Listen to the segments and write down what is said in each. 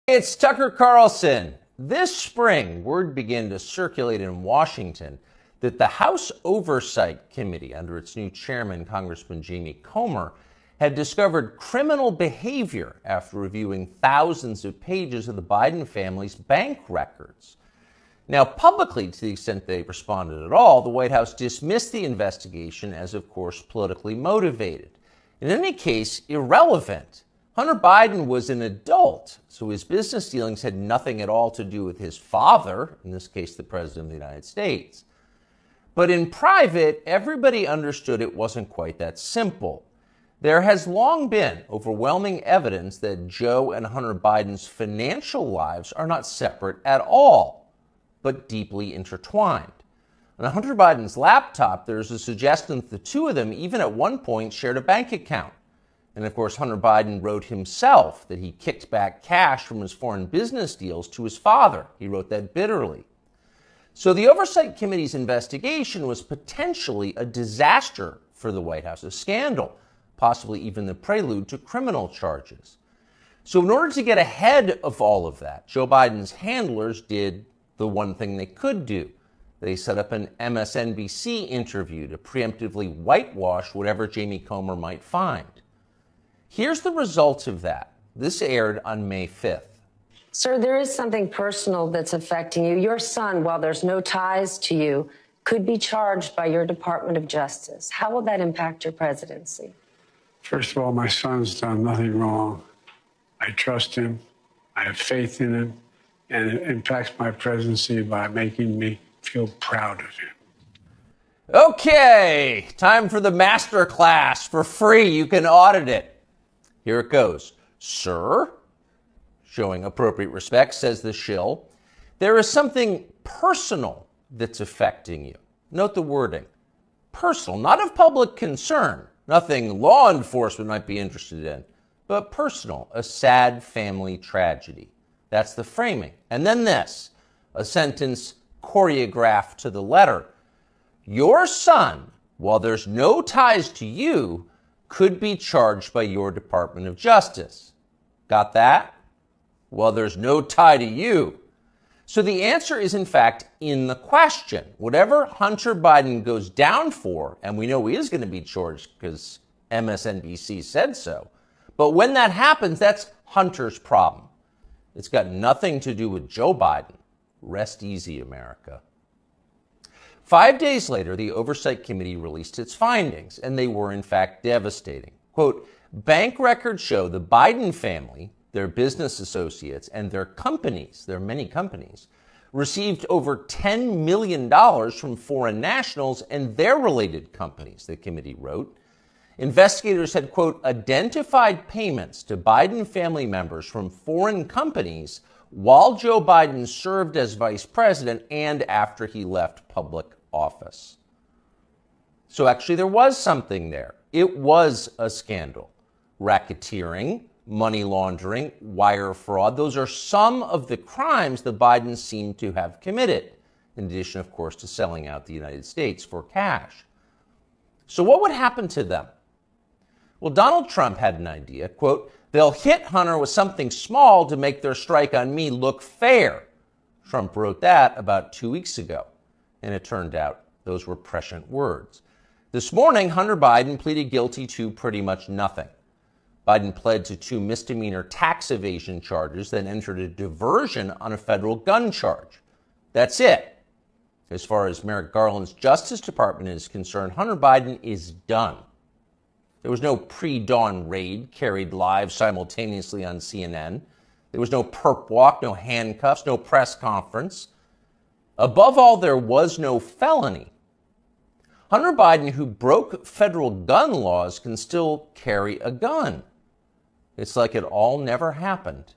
It's Tucker Carlson. This spring, word began to circulate in Washington that the House Oversight Committee, under its new chairman, Congressman Jamie Comer, had discovered criminal behavior after reviewing thousands of pages of the Biden family's bank records. Now, publicly, to the extent they responded at all, the White House dismissed the investigation as, of course, politically motivated. In any case, irrelevant. Hunter Biden was an adult, so his business dealings had nothing at all to do with his father, in this case, the President of the United States. But in private, everybody understood it wasn't quite that simple. There has long been overwhelming evidence that Joe and Hunter Biden's financial lives are not separate at all, but deeply intertwined. On Hunter Biden's laptop, there's a suggestion that the two of them even at one point shared a bank account. And of course, Hunter Biden wrote himself that he kicked back cash from his foreign business deals to his father. He wrote that bitterly. So the Oversight Committee's investigation was potentially a disaster for the White House, a scandal, possibly even the prelude to criminal charges. So in order to get ahead of all of that, Joe Biden's handlers did the one thing they could do. They set up an MSNBC interview to preemptively whitewash whatever Jamie Comer might find. Here's the results of that. This aired on May 5th. Sir, there is something personal that's affecting you. Your son, while there's no ties to you, could be charged by your Department of Justice. How will that impact your presidency? First of all, my son's done nothing wrong. I trust him. I have faith in him. And it impacts my presidency by making me feel proud of him. Okay, time for the master class. For free, you can audit it. Here it goes. Sir, showing appropriate respect, says the shill, there is something personal that's affecting you. Note the wording. Personal, not of public concern, nothing law enforcement might be interested in, but personal, a sad family tragedy. That's the framing. And then this, a sentence choreographed to the letter. Your son, while there's no ties to you, could be charged by your Department of Justice. Got that? Well, there's no tie to you. So the answer is, in fact, in the question. Whatever Hunter Biden goes down for, and we know he is going to be charged because MSNBC said so, but when that happens, that's Hunter's problem. It's got nothing to do with Joe Biden. Rest easy, America. 5 days later, the Oversight Committee released its findings, and they were in fact devastating. Quote, bank records show the Biden family, their business associates, and their companies, their many companies, received over $10 million from foreign nationals and their related companies, the committee wrote. Investigators had, quote, identified payments to Biden family members from foreign companies while Joe Biden served as vice president and after he left public office. So actually there was something there. It was a scandal. Racketeering, money laundering, wire fraud, those are some of the crimes the Bidens seem to have committed, in addition, of course, to selling out the United States for cash. So what would happen to them? Well, Donald Trump had an idea, quote, they'll hit Hunter with something small to make their strike on me look fair. Trump wrote that about 2 weeks ago, and it turned out those were prescient words. This morning, Hunter Biden pleaded guilty to pretty much nothing. Biden pled to 2 misdemeanor tax evasion charges, then entered a diversion on a federal gun charge. That's it. As far as Merrick Garland's Justice Department is concerned, Hunter Biden is done. There was no pre-dawn raid carried live simultaneously on CNN. There was no perp walk, no handcuffs, no press conference. Above all, there was no felony. Hunter Biden, who broke federal gun laws, can still carry a gun. It's like it all never happened.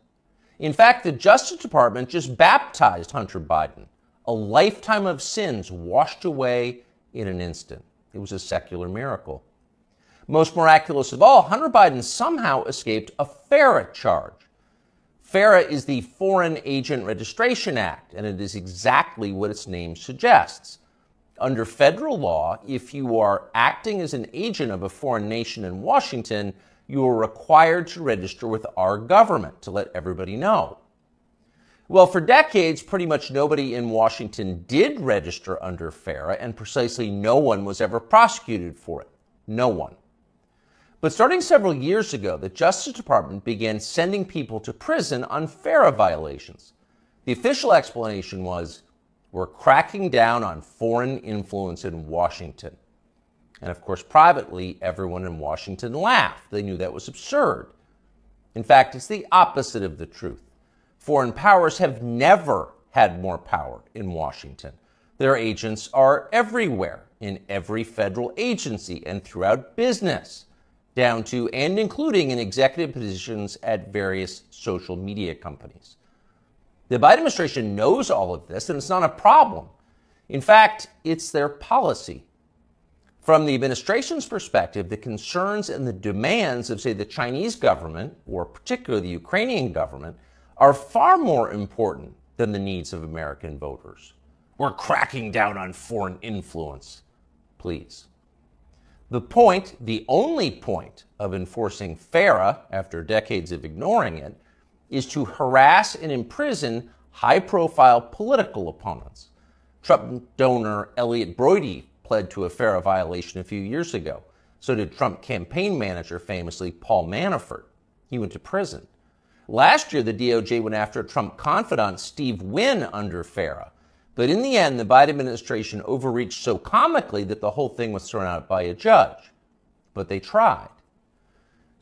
In fact, the Justice Department just baptized Hunter Biden. A lifetime of sins washed away in an instant. It was a secular miracle. Most miraculous of all, Hunter Biden somehow escaped a FARA charge. FARA is the Foreign Agent Registration Act, and it is exactly what its name suggests. Under federal law, if you are acting as an agent of a foreign nation in Washington, you are required to register with our government to let everybody know. Well, for decades, pretty much nobody in Washington did register under FARA, and precisely no one was ever prosecuted for it. No one. But starting several years ago, the Justice Department began sending people to prison on FARA violations. The official explanation was, we're cracking down on foreign influence in Washington. And of course, privately, everyone in Washington laughed. They knew that was absurd. In fact, it's the opposite of the truth. Foreign powers have never had more power in Washington. Their agents are everywhere, in every federal agency and throughout business, down to and including in executive positions at various social media companies. The Biden administration knows all of this, and it's not a problem. In fact, it's their policy. From the administration's perspective, the concerns and the demands of, say, the Chinese government, or particularly the Ukrainian government, are far more important than the needs of American voters. We're cracking down on foreign influence. Please. The point, the only point of enforcing FARA, after decades of ignoring it, is to harass and imprison high-profile political opponents. Trump donor Elliot Brody pled to a FARA violation a few years ago. So did Trump campaign manager, famously, Paul Manafort. He went to prison. Last year, the DOJ went after Trump confidant Steve Wynn under FARA. But in the end, the Biden administration overreached so comically that the whole thing was thrown out by a judge. But they tried.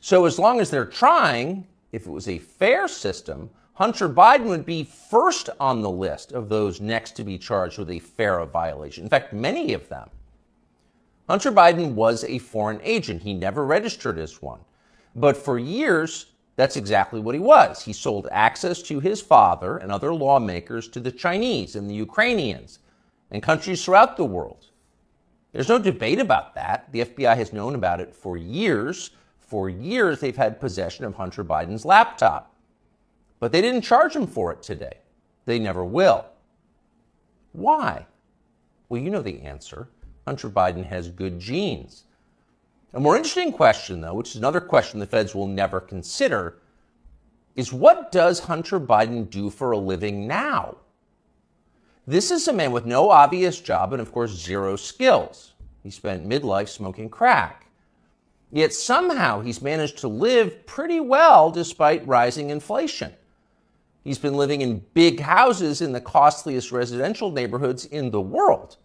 So as long as they're trying, if it was a fair system, Hunter Biden would be first on the list of those next to be charged with a FARA violation. In fact, many of them. Hunter Biden was a foreign agent. He never registered as one. But for years, that's exactly what he was. He sold access to his father and other lawmakers to the Chinese and the Ukrainians and countries throughout the world. There's no debate about that. The FBI has known about it for years. For years, they've had possession of Hunter Biden's laptop. But they didn't charge him for it today. They never will. Why? Well, you know the answer. Hunter Biden has good genes. A more interesting question, though, which is another question the feds will never consider, is what does Hunter Biden do for a living now? This is a man with no obvious job and, of course, zero skills. He spent midlife smoking crack. Yet somehow he's managed to live pretty well despite rising inflation. He's been living in big houses in the costliest residential neighborhoods in the world.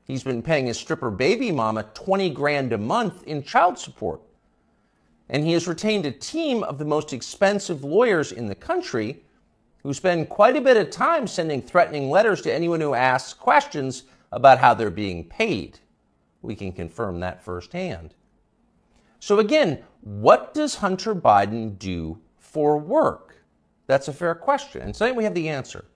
He's been paying his stripper baby mama $20,000 a month in child support. And he has retained a team of the most expensive lawyers in the country who spend quite a bit of time sending threatening letters to anyone who asks questions about how they're being paid. We can confirm that firsthand. So again, what does Hunter Biden do for work? That's a fair question. And tonight we have the answer.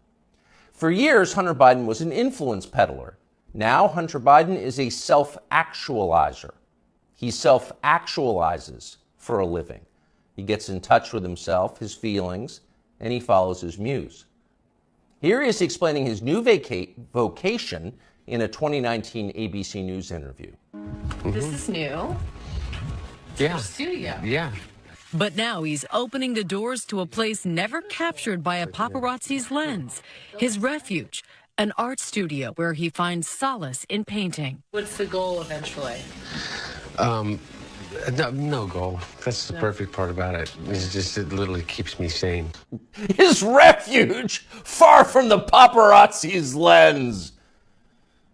For years, Hunter Biden was an influence peddler. Now, Hunter Biden is a self-actualizer. He self-actualizes for a living. He gets in touch with himself, his feelings, and he follows his muse. Here he is explaining his new vocation in a 2019 ABC News interview. This is new. Yeah. Studio. Yeah. But now he's opening the doors to a place never captured by a paparazzi's lens, his refuge, an art studio where he finds solace in painting. What's the goal eventually? No goal. That's the perfect part about it. It's just, it literally keeps me sane. His refuge, far from the paparazzi's lens.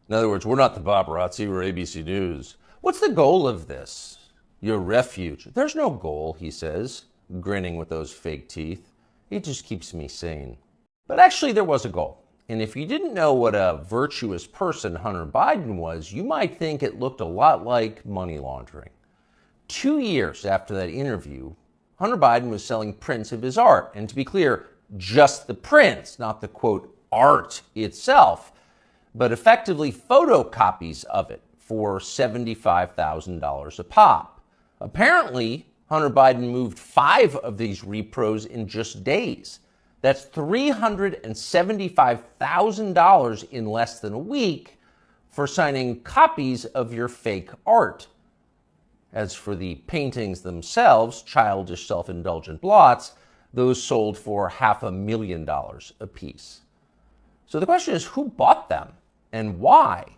In other words, we're not the paparazzi, we're ABC News. What's the goal of this? Your refuge. There's no goal, he says, grinning with those fake teeth. It just keeps me sane. But actually, there was a goal. And if you didn't know what a virtuous person Hunter Biden was, you might think it looked a lot like money laundering. 2 years after that interview, Hunter Biden was selling prints of his art. And to be clear, just the prints, not the, quote, art itself, but effectively photocopies of it for $75,000 a pop. Apparently, Hunter Biden moved 5 of these repros in just days. That's $375,000 in less than a week for signing copies of your fake art. As for the paintings themselves, childish self-indulgent blots, Those sold for $500,000 apiece. So the question is, who bought them and why?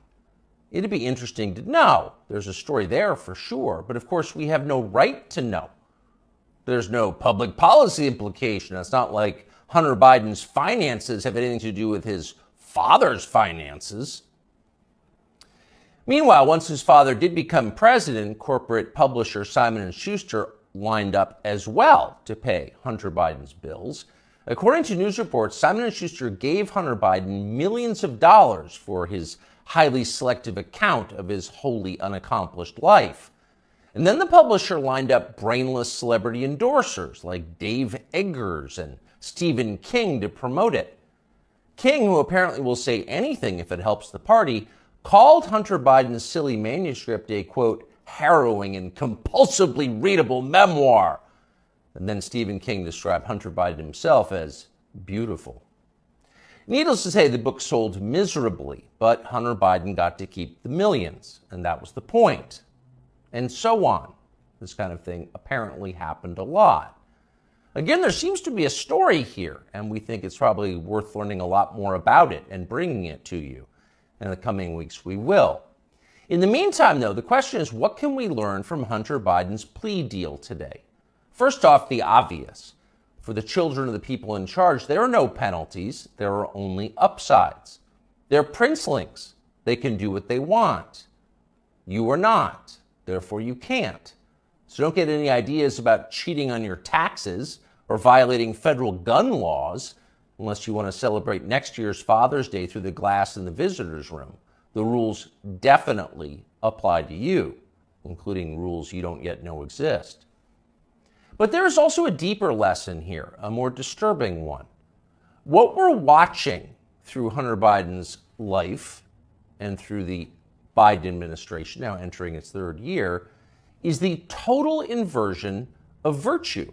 It'd be interesting to know. There's a story there for sure, but of course we have no right to know. There's no public policy implication. It's not like Hunter Biden's finances have anything to do with his father's finances. Meanwhile, once his father did become president, corporate publisher Simon & Schuster lined up as well to pay Hunter Biden's bills. According to news reports, Simon & Schuster gave Hunter Biden millions of dollars for his highly selective account of his wholly unaccomplished life. And then the publisher lined up brainless celebrity endorsers like Dave Eggers and Stephen King to promote it. King, who apparently will say anything if it helps the party, called Hunter Biden's silly manuscript a, quote, harrowing and compulsively readable memoir. And then Stephen King described Hunter Biden himself as beautiful. Needless to say, the book sold miserably, but Hunter Biden got to keep the millions, and that was the point. And so on. This kind of thing apparently happened a lot. Again, there seems to be a story here, and we think it's probably worth learning a lot more about it and bringing it to you. In the coming weeks, we will. In the meantime, though, the question is, what can we learn from Hunter Biden's plea deal today? First off, the obvious. For the children of the people in charge, there are no penalties. There are only upsides. They're princelings. They can do what they want. You are not. Therefore, you can't. So don't get any ideas about cheating on your taxes or violating federal gun laws unless you want to celebrate next year's Father's Day through the glass in the visitor's room. The rules definitely apply to you, including rules you don't yet know exist. But there is also a deeper lesson here, a more disturbing one. What we're watching through Hunter Biden's life and through the Biden administration, now entering its third year, is the total inversion of virtue.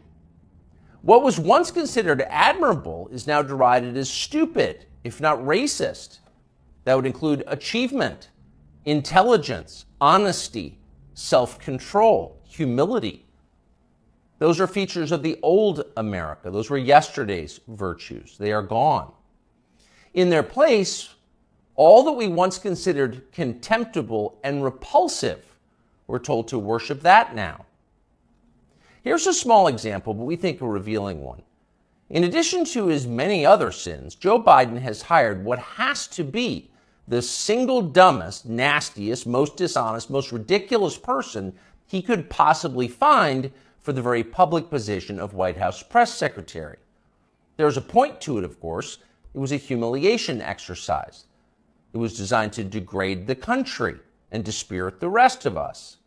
What was once considered admirable is now derided as stupid, if not racist. That would include achievement, intelligence, honesty, self-control, humility. Those are features of the old America. Those were yesterday's virtues. They are gone. In their place, all that we once considered contemptible and repulsive, we're told to worship that now. Here's a small example, but we think a revealing one. In addition to his many other sins, Joe Biden has hired what has to be the single dumbest, nastiest, most dishonest, most ridiculous person he could possibly find for the very public position of White House press secretary. There's a point to it, of course. It was a humiliation exercise. It was designed to degrade the country and dispirit the rest of us.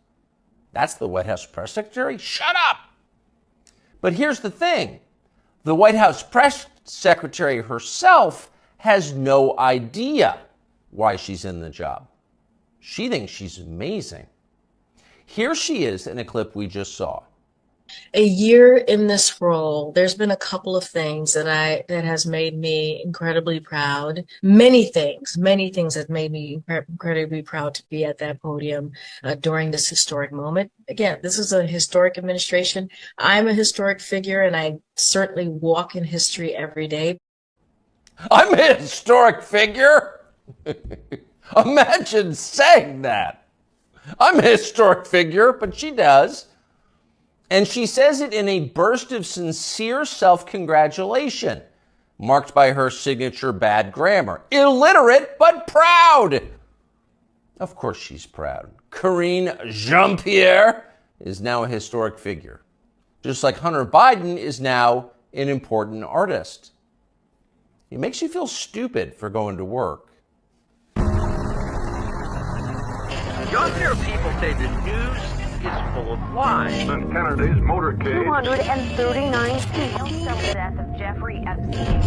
That's the White House press secretary? Shut up! But here's the thing. The White House press secretary herself has no idea why she's in the job. She thinks she's amazing. Here she is in a clip we just saw. A year in this role, there's been a couple of things that has made me incredibly proud. Many things that made me incredibly proud to be at that podium during this historic moment. Again, this is a historic administration. I'm a historic figure, and I certainly walk in history every day. I'm a historic figure? Imagine saying that. I'm a historic figure, but she does. And she says it in a burst of sincere self-congratulation, marked by her signature bad grammar. Illiterate, but proud. Of course she's proud. Karine Jean-Pierre is now a historic figure, just like Hunter Biden is now an important artist. It makes you feel stupid for going to work. Younger people say the news is full of lies. Since Kennedy's motorcade. 239 people. The death of Jeffrey Epstein.